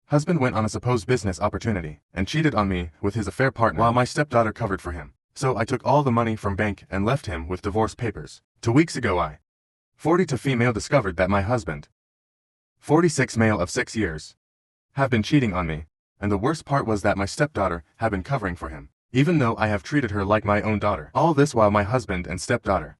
husband went on a supposed business opportunity and cheated on me with his affair partner while my stepdaughter covered for him. So I took all the money from bank and left him with divorce papers. 2 weeks ago 42 female discovered that my husband, 46 male of 6 years, have been cheating on me, and the worst part was that my stepdaughter had been covering for him, even though I have treated her like my own daughter. All this while my husband and stepdaughter,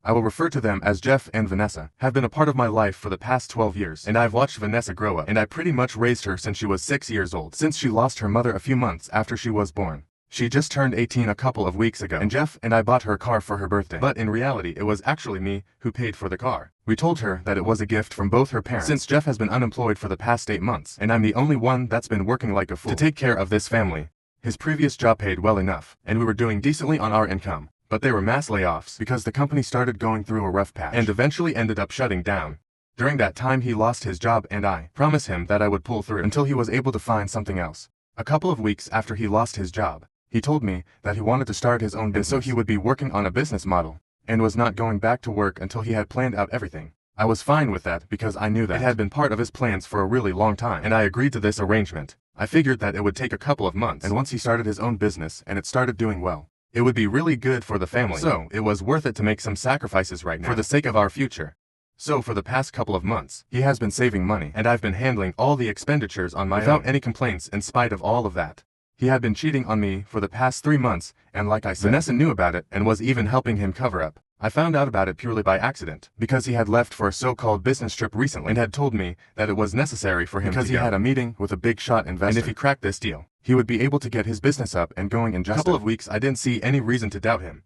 I will refer to them as Jeff and Vanessa, have been a part of my life for the past 12 years, and I've watched Vanessa grow up, and I pretty much raised her since she was 6 years old, since she lost her mother a few months after she was born. She just turned 18 a couple of weeks ago, and Jeff and I bought her a car for her birthday. But in reality, it was actually me who paid for the car. We told her that it was a gift from both her parents, since Jeff has been unemployed for the past 8 months, and I'm the only one that's been working like a fool to take care of this family. His previous job paid well enough, and we were doing decently on our income. But they were mass layoffs because the company started going through a rough patch and eventually ended up shutting down. During that time he lost his job, and I promised him that I would pull through until he was able to find something else. A couple of weeks after he lost his job, he told me that he wanted to start his own business, and so he would be working on a business model and was not going back to work until he had planned out everything. I was fine with that because I knew that it had been part of his plans for a really long time, and I agreed to this arrangement. I figured that it would take a couple of months, and once he started his own business and it started doing well, it would be really good for the family. So it was worth it to make some sacrifices right now for the sake of our future. So for the past couple of months, he has been saving money, and I've been handling all the expenditures on my own without any complaints. In spite of all of that, he had been cheating on me for the past 3 months, and like I said, Vanessa knew about it and was even helping him cover up. I found out about it purely by accident, because he had left for a so-called business trip recently and had told me that it was necessary for him because he had a meeting with a big shot investor, and if he cracked this deal, he would be able to get his business up and going in just a couple of weeks. I didn't see any reason to doubt him.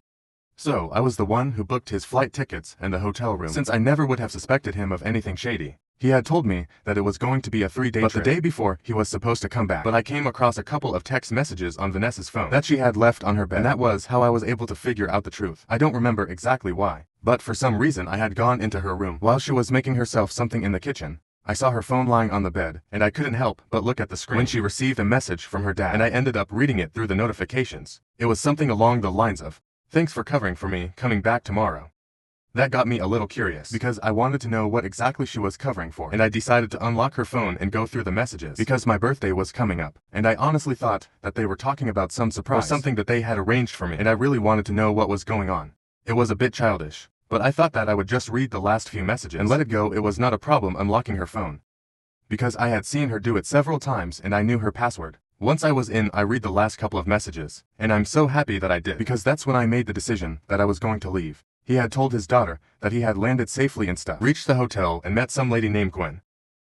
So I was the one who booked his flight tickets and the hotel room, since I never would have suspected him of anything shady. He had told me that it was going to be a 3-day trip, but the day before he was supposed to come back. But I came across a couple of text messages on Vanessa's phone that she had left on her bed, and that was how I was able to figure out the truth. I don't remember exactly why, but for some reason I had gone into her room while she was making herself something in the kitchen. I saw her phone lying on the bed, and I couldn't help but look at the screen when she received a message from her dad, and I ended up reading it through the notifications. It was something along the lines of, "Thanks for covering for me, coming back tomorrow." That got me a little curious because I wanted to know what exactly she was covering for, and I decided to unlock her phone and go through the messages because my birthday was coming up, and I honestly thought that they were talking about some surprise or something that they had arranged for me, and I really wanted to know what was going on. It was a bit childish, but I thought that I would just read the last few messages and let it go. It was not a problem unlocking her phone, because I had seen her do it several times and I knew her password. Once I was in, I read the last couple of messages, and I'm so happy that I did, because that's when I made the decision that I was going to leave. He had told his daughter that he had landed safely and stuff, reached the hotel and met some lady named Gwen.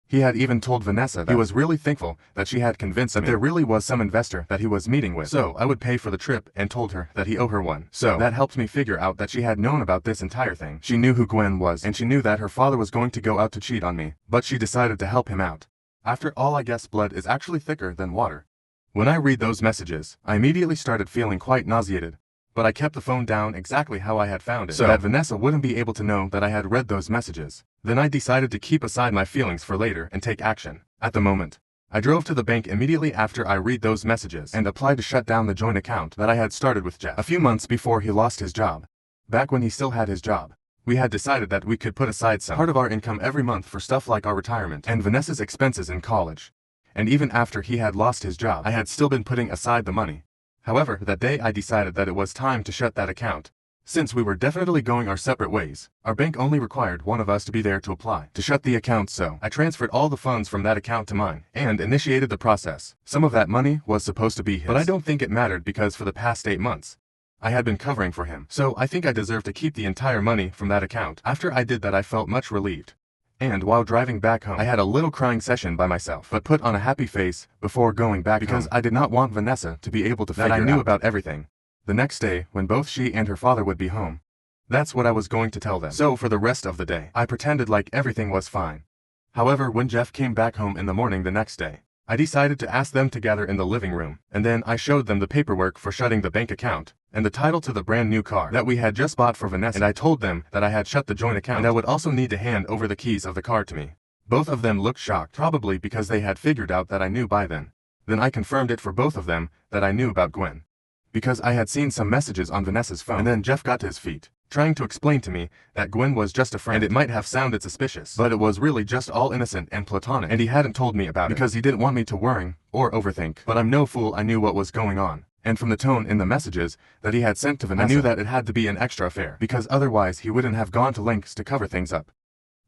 He had even told Vanessa that he was really thankful that she had convinced him that there really was some investor that he was meeting with, so I would pay for the trip, and told her that he owed her one. So that helped me figure out that she had known about this entire thing. She knew who Gwen was, and she knew that her father was going to go out to cheat on me, but she decided to help him out. After all, I guess blood is actually thicker than water. When I read those messages, I immediately started feeling quite nauseated, but I kept the phone down exactly how I had found it, so that Vanessa wouldn't be able to know that I had read those messages. Then I decided to keep aside my feelings for later and take action. At the moment, I drove to the bank immediately after I read those messages and applied to shut down the joint account that I had started with Jeff a few months before he lost his job. Back when he still had his job, we had decided that we could put aside some part of our income every month for stuff like our retirement and Vanessa's expenses in college. And even after he had lost his job, I had still been putting aside the money. However, that day I decided that it was time to shut that account. Since we were definitely going our separate ways, our bank only required one of us to be there to apply to shut the account, so I transferred all the funds from that account to mine and initiated the process. Some of that money was supposed to be his, but I don't think it mattered because for the past 8 months, I had been covering for him, so I think I deserve to keep the entire money from that account. After I did that, I felt much relieved. And while driving back home, I had a little crying session by myself, but put on a happy face before going back because home. I did not want Vanessa to be able to figure out that I knew about everything. The next day, when both she and her father would be home, that's what I was going to tell them. So for the rest of the day, I pretended like everything was fine. However, when Jeff came back home in the morning the next day, I decided to ask them to gather in the living room, and then I showed them the paperwork for shutting the bank account and the title to the brand new car that we had just bought for Vanessa, and I told them that I had shut the joint account and I would also need to hand over the keys of the car to me. Both of them looked shocked, probably because they had figured out that I knew by then. Then I confirmed it for both of them that I knew about Gwen, because I had seen some messages on Vanessa's phone. And then Jeff got to his feet, trying to explain to me that Gwen was just a friend, and it might have sounded suspicious, but it was really just all innocent and platonic, and he hadn't told me about it because he didn't want me to worry or overthink. But I'm no fool, I knew what was going on, and from the tone in the messages that he had sent to Vanessa, I knew that it had to be an extra affair, because otherwise he wouldn't have gone to lengths to cover things up.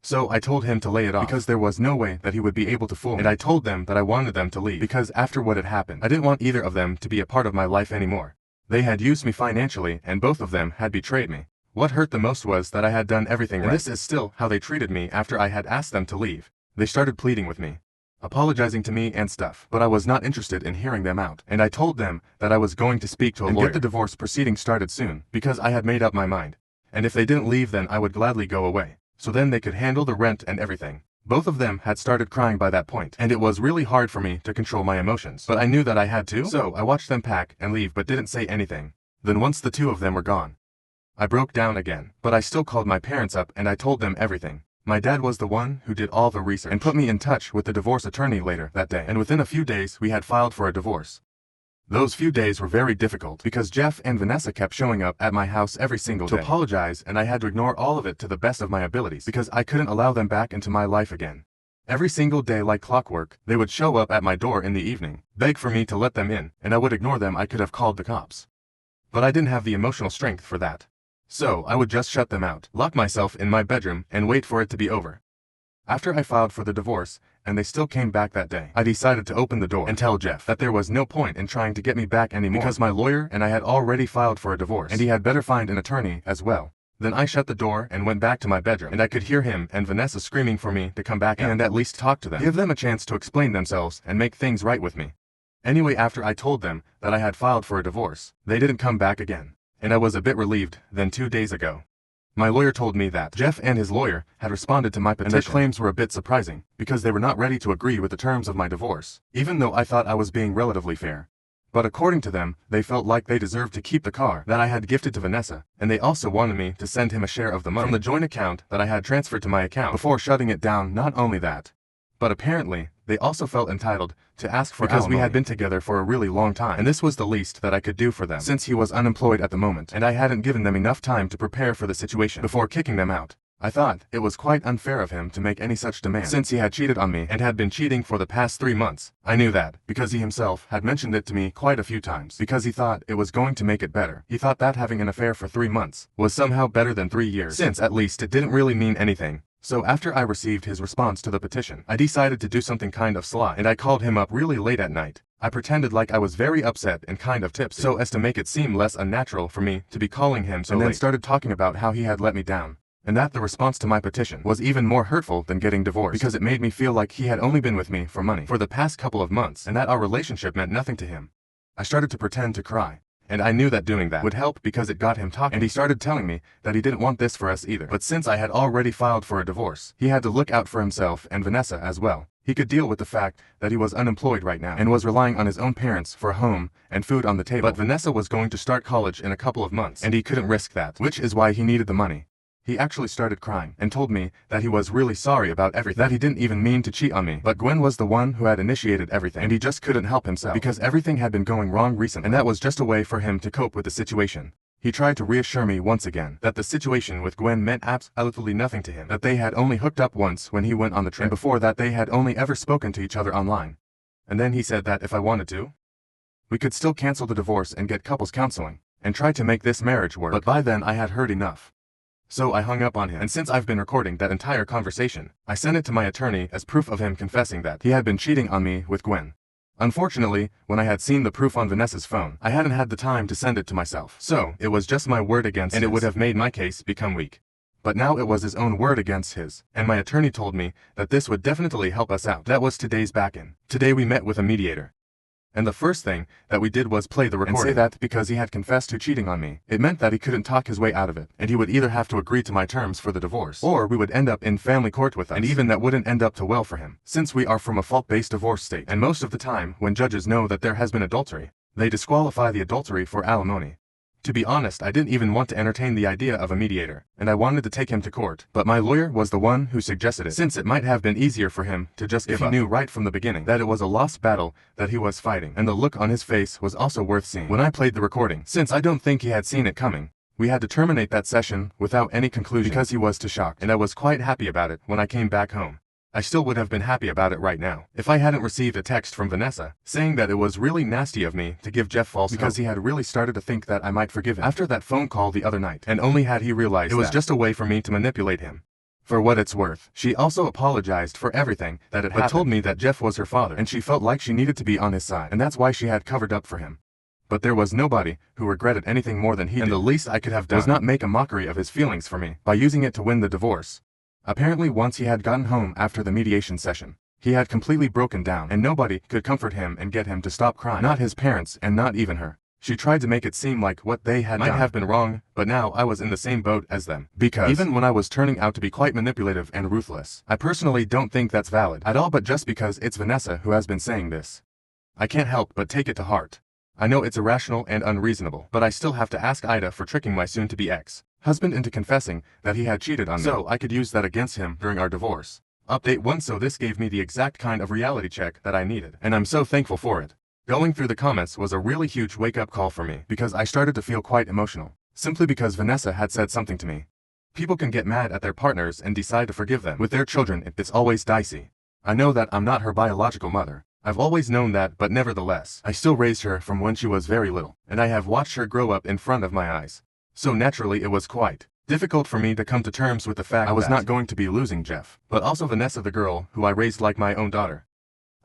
So I told him to lay it off, because there was no way that he would be able to fool me, and I told them that I wanted them to leave, because after what had happened, I didn't want either of them to be a part of my life anymore. They had used me financially, and both of them had betrayed me. What hurt the most was that I had done everything right, and this is still how they treated me after I had asked them to leave. They started pleading with me, apologizing to me and stuff, but I was not interested in hearing them out, and I told them that I was going to speak to a lawyer and get the divorce proceedings started soon, because I had made up my mind, and if they didn't leave then I would gladly go away, so then they could handle the rent and everything. Both of them had started crying by that point, and it was really hard for me to control my emotions, but I knew that I had to, so I watched them pack and leave but didn't say anything. Then once the two of them were gone, I broke down again, but I still called my parents up and I told them everything. My dad was the one who did all the research and put me in touch with the divorce attorney later that day, and within a few days we had filed for a divorce. Those few days were very difficult because Jeff and Vanessa kept showing up at my house every single day to apologize, and I had to ignore all of it to the best of my abilities because I couldn't allow them back into my life again. Every single day like clockwork, they would show up at my door in the evening, beg for me to let them in, and I would ignore them. I could have called the cops, but I didn't have the emotional strength for that. So I would just shut them out, lock myself in my bedroom, and wait for it to be over. After I filed for the divorce, and they still came back that day, I decided to open the door and tell Jeff that there was no point in trying to get me back anymore because my lawyer and I had already filed for a divorce, and he had better find an attorney as well. Then I shut the door and went back to my bedroom, and I could hear him and Vanessa screaming for me to come back and at least talk to them, give them a chance to explain themselves and make things right with me. Anyway, after I told them that I had filed for a divorce, they didn't come back again, and I was a bit relieved. Then 2 days ago, my lawyer told me that Jeff and his lawyer had responded to my petition, and their claims were a bit surprising, because they were not ready to agree with the terms of my divorce, even though I thought I was being relatively fair. But according to them, they felt like they deserved to keep the car that I had gifted to Vanessa, and they also wanted me to send him a share of the money from the joint account that I had transferred to my account before shutting it down. Not only that, but apparently, they also felt entitled to ask for alimony because we had been together for a really long time, and this was the least that I could do for them since he was unemployed at the moment, and I hadn't given them enough time to prepare for the situation before kicking them out. I thought it was quite unfair of him to make any such demand since he had cheated on me and had been cheating for the past 3 months. I knew that because he himself had mentioned it to me quite a few times because he thought it was going to make it better. He thought that having an affair for 3 months was somehow better than 3 years, since at least it didn't really mean anything. So after I received his response to the petition, I decided to do something kind of sly, and I called him up really late at night. I pretended like I was very upset and kind of tipsy so as to make it seem less unnatural for me to be calling him so late, and then started talking about how he had let me down, and that the response to my petition was even more hurtful than getting divorced because it made me feel like he had only been with me for money for the past couple of months and that our relationship meant nothing to him. I started to pretend to cry, and I knew that doing that would help because it got him talking, and he started telling me that he didn't want this for us either. But since I had already filed for a divorce, he had to look out for himself and Vanessa as well. He could deal with the fact that he was unemployed right now and was relying on his own parents for a home and food on the table. But Vanessa was going to start college in a couple of months, and he couldn't risk that, which is why he needed the money. He actually started crying and told me that he was really sorry about everything, that he didn't even mean to cheat on me, but Gwen was the one who had initiated everything, and he just couldn't help himself because everything had been going wrong recently, and that was just a way for him to cope with the situation. He tried to reassure me once again that the situation with Gwen meant absolutely nothing to him, that they had only hooked up once when he went on the trip, and before that they had only ever spoken to each other online. And then he said that if I wanted to, we could still cancel the divorce and get couples counseling, and try to make this marriage work. But by then I had heard enough. So I hung up on him, and since I've been recording that entire conversation, I sent it to my attorney as proof of him confessing that he had been cheating on me with Gwen. Unfortunately, when I had seen the proof on Vanessa's phone, I hadn't had the time to send it to myself. So it was just my word against his, and it would have made my case become weak. But now it was his own word against his, and my attorney told me that this would definitely help us out. That was today's back-in. Today we met with a mediator, and the first thing that we did was play the recording and say that because he had confessed to cheating on me, it meant that he couldn't talk his way out of it, and he would either have to agree to my terms for the divorce, or we would end up in family court with us, and even that wouldn't end up too well for him, since we are from a fault-based divorce state, and most of the time, when judges know that there has been adultery, they disqualify the adultery for alimony. To be honest, I didn't even want to entertain the idea of a mediator, and I wanted to take him to court, but my lawyer was the one who suggested it, since it might have been easier for him to just give up. He knew right from the beginning that it was a lost battle that he was fighting, and the look on his face was also worth seeing when I played the recording, since I don't think he had seen it coming. We had to terminate that session without any conclusion because he was too shocked, and I was quite happy about it when I came back home. I still would have been happy about it right now if I hadn't received a text from Vanessa saying that it was really nasty of me to give Jeff false hope because he had really started to think that I might forgive him after that phone call the other night, and only had he realized it was just a way for me to manipulate him. For what it's worth, she also apologized for everything that had happened, but told me that Jeff was her father and she felt like she needed to be on his side, and that's why she had covered up for him. But there was nobody who regretted anything more than he did, and the least I could have done was not make a mockery of his feelings for me by using it to win the divorce. Apparently once he had gotten home after the mediation session, he had completely broken down, and nobody could comfort him and get him to stop crying. Not his parents, and not even her. She tried to make it seem like what they had done might have been wrong, but now I was in the same boat as them. Because even when I was turning out to be quite manipulative and ruthless, I personally don't think that's valid at all, but just because it's Vanessa who has been saying this, I can't help but take it to heart. I know it's irrational and unreasonable, but I still have to ask Ida for tricking my soon-to-be ex-husband into confessing that he had cheated on me, so I could use that against him during our divorce. Update 1. So this gave me the exact kind of reality check that I needed, and I'm so thankful for it. Going through the comments was a really huge wake-up call for me, because I started to feel quite emotional, simply because Vanessa had said something to me. People can get mad at their partners and decide to forgive them. With their children, it's always dicey. I know that I'm not her biological mother. I've always known that, but nevertheless, I still raised her from when she was very little, and I have watched her grow up in front of my eyes. So naturally it was quite difficult for me to come to terms with the fact I was not going to be losing Jeff, but also Vanessa, the girl who I raised like my own daughter.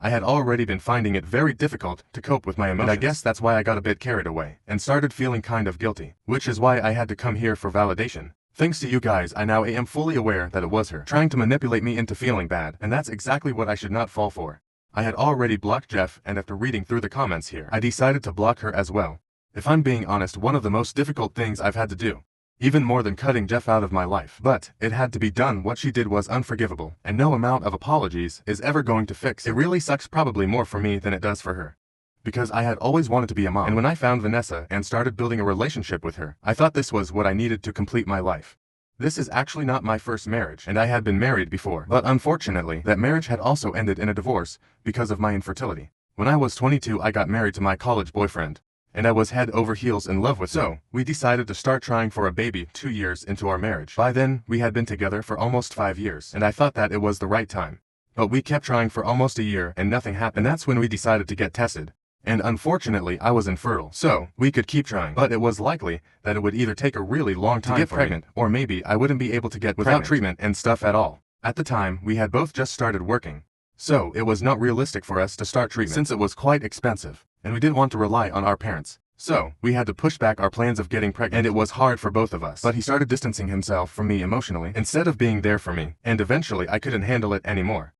I had already been finding it very difficult to cope with my emotions, and I guess that's why I got a bit carried away and started feeling kind of guilty, which is why I had to come here for validation. Thanks to you guys, I now am fully aware that it was her trying to manipulate me into feeling bad, and that's exactly what I should not fall for. I had already blocked Jeff, and after reading through the comments here, I decided to block her as well. If I'm being honest, one of the most difficult things I've had to do, even more than cutting Jeff out of my life. But it had to be done. What she did was unforgivable, and no amount of apologies is ever going to fix it. It really sucks, probably more for me than it does for her, because I had always wanted to be a mom, and when I found Vanessa and started building a relationship with her, I thought this was what I needed to complete my life. This is actually not my first marriage, and I had been married before, but unfortunately, that marriage had also ended in a divorce because of my infertility. When I was 22, I got married to my college boyfriend, and I was head over heels in love with him. So, we decided to start trying for a baby 2 years into our marriage. By then, we had been together for almost 5 years, and I thought that it was the right time. But we kept trying for almost a year, and nothing happened. And that's when we decided to get tested. And unfortunately, I was infertile, so we could keep trying. But it was likely that it would either take a really long time to get pregnant, or maybe I wouldn't be able to get without treatment and stuff at all. At the time, we had both just started working, so it was not realistic for us to start treatment since it was quite expensive, and we didn't want to rely on our parents. So, we had to push back our plans of getting pregnant, and it was hard for both of us. But he started distancing himself from me emotionally instead of being there for me, and eventually I couldn't handle it anymore.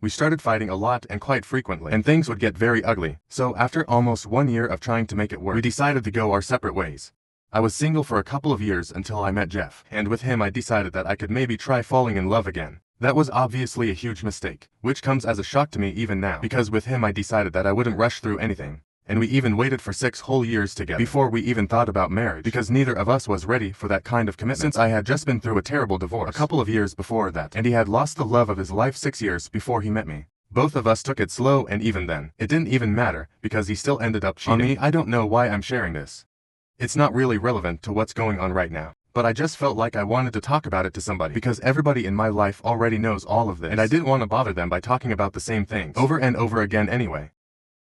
We started fighting a lot and quite frequently, and things would get very ugly. So after almost 1 year of trying to make it work, we decided to go our separate ways. I was single for a couple of years until I met Jeff, and with him I decided that I could maybe try falling in love again. That was obviously a huge mistake, which comes as a shock to me even now, because with him I decided that I wouldn't rush through anything. And we even waited for 6 whole years together before we even thought about marriage, because neither of us was ready for that kind of commitment, since I had just been through a terrible divorce a couple of years before that, and he had lost the love of his life 6 years before he met me. Both of us took it slow, and even then, it didn't even matter, because he still ended up cheating on me. I don't know why I'm sharing this. It's not really relevant to what's going on right now, but I just felt like I wanted to talk about it to somebody, because everybody in my life already knows all of this, and I didn't want to bother them by talking about the same things over and over again anyway.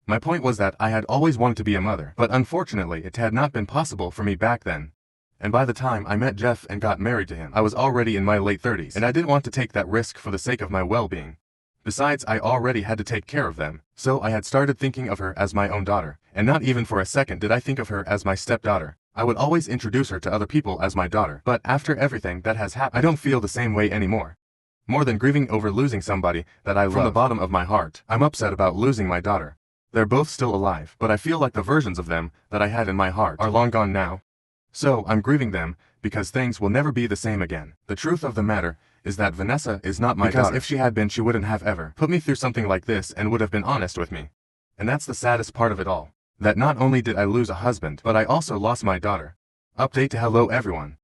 My point was that I had always wanted to be a mother, but unfortunately it had not been possible for me back then. And by the time I met Jeff and got married to him, I was already in my late 30s, and I didn't want to take that risk for the sake of my well-being. Besides, I already had to take care of them, so I had started thinking of her as my own daughter, and not even for a second did I think of her as my stepdaughter. I would always introduce her to other people as my daughter, but after everything that has happened, I don't feel the same way anymore. More than grieving over losing somebody that I love from the bottom of my heart, I'm upset about losing my daughter. They're both still alive, but I feel like the versions of them that I had in my heart are long gone now. So I'm grieving them, because things will never be the same again. The truth of the matter is that Vanessa is not my daughter. Because if she had been, she wouldn't have ever put me through something like this and would have been honest with me. And that's the saddest part of it all. That not only did I lose a husband, but I also lost my daughter. Update to hello everyone.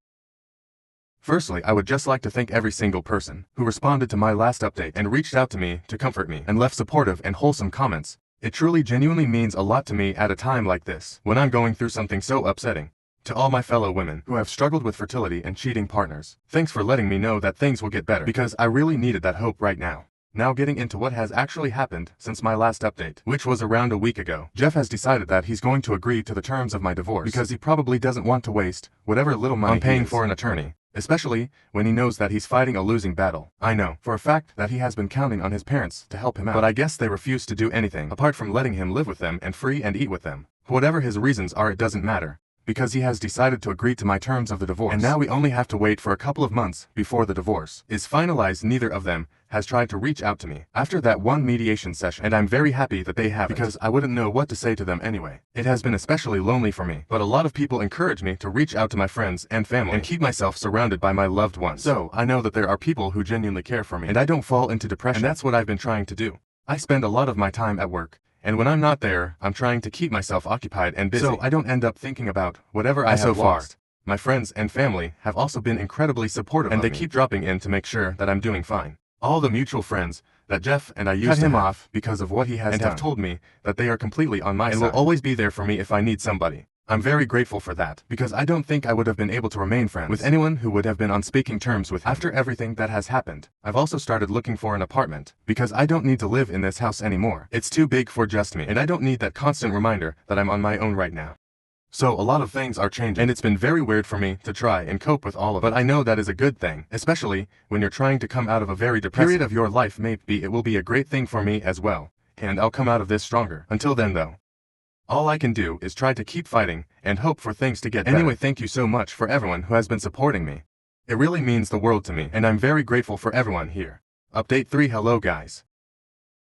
Firstly, I would just like to thank every single person who responded to my last update and reached out to me to comfort me and left supportive and wholesome comments. It truly genuinely means a lot to me at a time like this, when I'm going through something so upsetting. To all my fellow women who have struggled with fertility and cheating partners, thanks for letting me know that things will get better, because I really needed that hope right now. Now getting into what has actually happened since my last update, which was around a week ago. Jeff has decided that he's going to agree to the terms of my divorce because he probably doesn't want to waste whatever little money on paying for an attorney, especially when he knows that he's fighting a losing battle. I know for a fact that he has been counting on his parents to help him out, but I guess they refuse to do anything apart from letting him live with them and free and eat with them. Whatever his reasons are, it doesn't matter, because he has decided to agree to my terms of the divorce. And now we only have to wait for a couple of months before the divorce is finalized. Neither of them has tried to reach out to me after that one mediation session, and I'm very happy that they haven't, because I wouldn't know what to say to them anyway. It has been especially lonely for me, but a lot of people encourage me to reach out to my friends and family and keep myself surrounded by my loved ones. So I know that there are people who genuinely care for me, and I don't fall into depression, and that's what I've been trying to do. I spend a lot of my time at work, and when I'm not there, I'm trying to keep myself occupied and busy, so I don't end up thinking about whatever I have lost. My friends and family have also been incredibly supportive and they keep dropping in to make sure that I'm doing fine. All the mutual friends that Jeff and I used to have off because of what he has done have told me that they are completely on my side and will always be there for me if I need somebody. I'm very grateful for that, because I don't think I would have been able to remain friends with anyone who would have been on speaking terms with him after everything that has happened. I've also started looking for an apartment, because I don't need to live in this house anymore. It's too big for just me, and I don't need that constant reminder that I'm on my own right now. So a lot of things are changing, and it's been very weird for me to try and cope with all of it, but I know that is a good thing, especially when you're trying to come out of a very depressing period of your life. Maybe it will be a great thing for me as well, and I'll come out of this stronger. Until then though, all I can do is try to keep fighting and hope for things to get better. Anyway, thank you so much for everyone who has been supporting me. It really means the world to me, and I'm very grateful for everyone here. Update 3. Hello guys.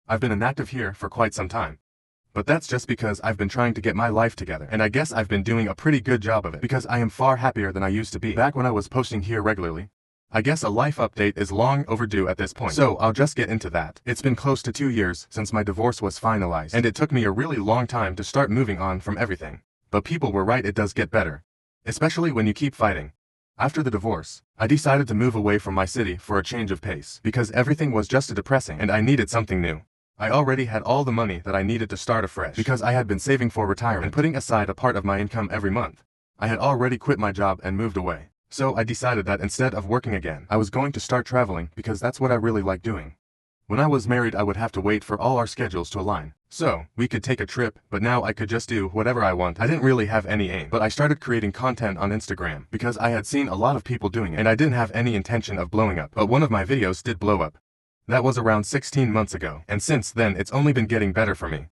I've been inactive here for quite some time, but that's just because I've been trying to get my life together, and I guess I've been doing a pretty good job of it, because I am far happier than I used to be back when I was posting here regularly. I guess a life update is long overdue at this point, so I'll just get into that. It's been close to 2 years since my divorce was finalized, and it took me a really long time to start moving on from everything. But people were right, it does get better, especially when you keep fighting. After the divorce, I decided to move away from my city for a change of pace, because everything was just depressing and I needed something new. I already had all the money that I needed to start afresh, because I had been saving for retirement and putting aside a part of my income every month. I had already quit my job and moved away. So I decided that instead of working again, I was going to start traveling, because that's what I really like doing. When I was married, I would have to wait for all our schedules to align, so we could take a trip, but now I could just do whatever I want. I didn't really have any aim, but I started creating content on Instagram because I had seen a lot of people doing it, and I didn't have any intention of blowing up, but one of my videos did blow up. That was around 16 months ago, and since then it's only been getting better for me.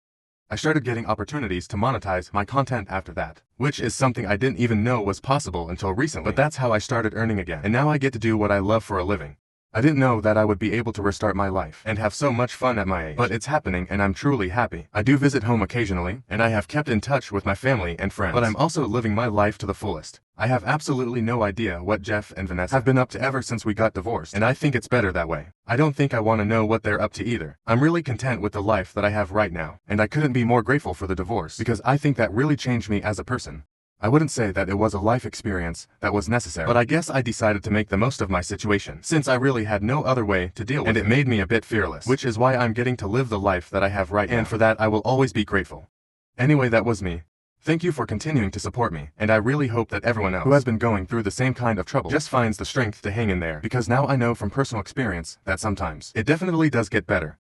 I started getting opportunities to monetize my content after that, which is something I didn't even know was possible until recently, but that's how I started earning again, and now I get to do what I love for a living. I didn't know that I would be able to restart my life and have so much fun at my age, but it's happening and I'm truly happy. I do visit home occasionally, and I have kept in touch with my family and friends, but I'm also living my life to the fullest. I have absolutely no idea what Jeff and Vanessa have been up to ever since we got divorced, and I think it's better that way. I don't think I want to know what they're up to either. I'm really content with the life that I have right now, and I couldn't be more grateful for the divorce, because I think that really changed me as a person. I wouldn't say that it was a life experience that was necessary, but I guess I decided to make the most of my situation, since I really had no other way to deal with it, and it made me a bit fearless, which is why I'm getting to live the life that I have right now, and for that I will always be grateful. Anyway, that was me. Thank you for continuing to support me, and I really hope that everyone else who has been going through the same kind of trouble just finds the strength to hang in there, because now I know from personal experience that sometimes it definitely does get better.